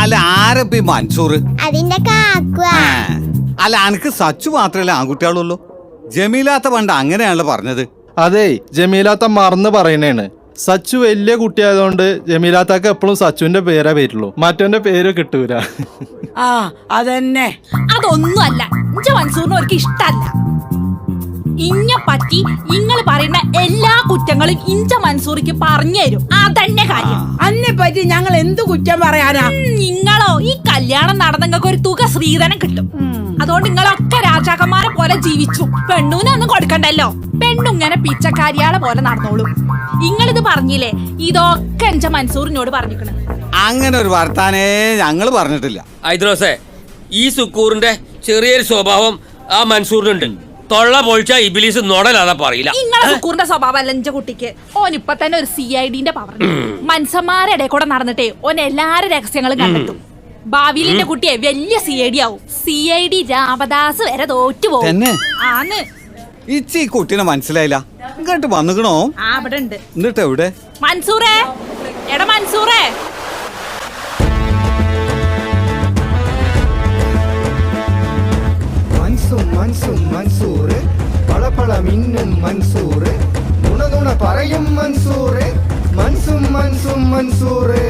അല്ല ആരപ്പ മൻസൂർ? അതിന്റെ കാക്കുവാ. അല്ല അനക്ക് സച്ചു മാത്രല്ലേ ആൺകുട്ടികളുള്ളൂ? ജമീലാത്ത പണ്ട് അങ്ങനെയാണല്ലോ പറഞ്ഞത്. അതെ, ജമീലാത്ത മറന്ന് പറയണേണ്. സച്ചു വലിയ കുട്ടിയായതുകൊണ്ട് ജമീലാത്താക്ക് എപ്പോഴും സച്ചുവിന്റെ പേരേ വരുള്ളൂ, മറ്റവന്റെ പേര് കിട്ടൂല. ആ അതന്നെ. അതൊന്നും അല്ല, ഇഞ്ച മൻസൂറിന് അവർക്ക് ഇഷ്ടല്ല. ഇഞ്ഞ പറ്റി നിങ്ങൾ പറയുന്ന എല്ലാ കുറ്റങ്ങളും ഇഞ്ച മൻസൂറിക്ക് പറഞ്ഞു തരും. അതന്നെ കാര്യം. അന്നെ പറ്റി ഞങ്ങൾ എന്ത് കുറ്റം പറയാനാ? നിങ്ങളോ ഈ കല്യാണം നടന്നെങ്കിൽ ഒരു തുക സ്ത്രീധനം കിട്ടും. അതുകൊണ്ട് നിങ്ങളൊക്കെ രാജാക്കന്മാരെ പോലെ ജീവിച്ചു. പെണ്ണൂനൊന്നും കൊടുക്കണ്ടല്ലോ. പെണ്ണുങ്ങനെ പിച്ചക്കാരിയാളെ പോലെ നടന്നോളൂ. നിങ്ങളിത് പറഞ്ഞില്ലേ, ഇതൊക്കെ എന്റെ മൻസൂറിനോട് പറഞ്ഞിരിക്കണ്. അങ്ങനെ ഒരു വർത്താനേ ഞങ്ങൾ പറഞ്ഞിട്ടില്ല. ഐദ്രോസേ, ഈ സുക്കൂറിന്റെ ചെറിയൊരു സ്വഭാവം ആ മൻസൂറിനുണ്ട്. തൊള്ള പൊളിച്ച ഇബിലീസ് നോടലാതെ പറയില്ല. നിങ്ങളെ സുക്കൂറിന്റെ സ്വഭാവം അല്ല എന്റെ കുട്ടിക്ക്. ഓൻ ഇപ്പൊ തന്നെ ഒരു CID പവർ. മനുഷ്യന്മാരുടെ കൂടെ നടന്നിട്ടേ ഓൻ എല്ലാരും രഹസ്യങ്ങളും കണ്ടെത്തും. ഭാവിയിൽ എന്റെ കുട്ടിയെ വലിയ CID ആവും. CID രാമദാസ് വരെ തോറ്റുപോകും. തന്നെ ആന്ന്. ഇച്ചി ഈ കുട്ടീനെ മനസ്സിലായില്ല. ഇങ്ങോട്ട് വന്നുകണോ? ആ ഇവിടെ ഉണ്ട്. എന്നിട്ട് എവിടെ? മൻസൂറേ, എടാ മൻസൂറേ. മൻസൂറ് പളപള മിന്നും മൻസൂറ്, നുണ നുണ പറയും മൻസൂറ്, മൻസൂറ്.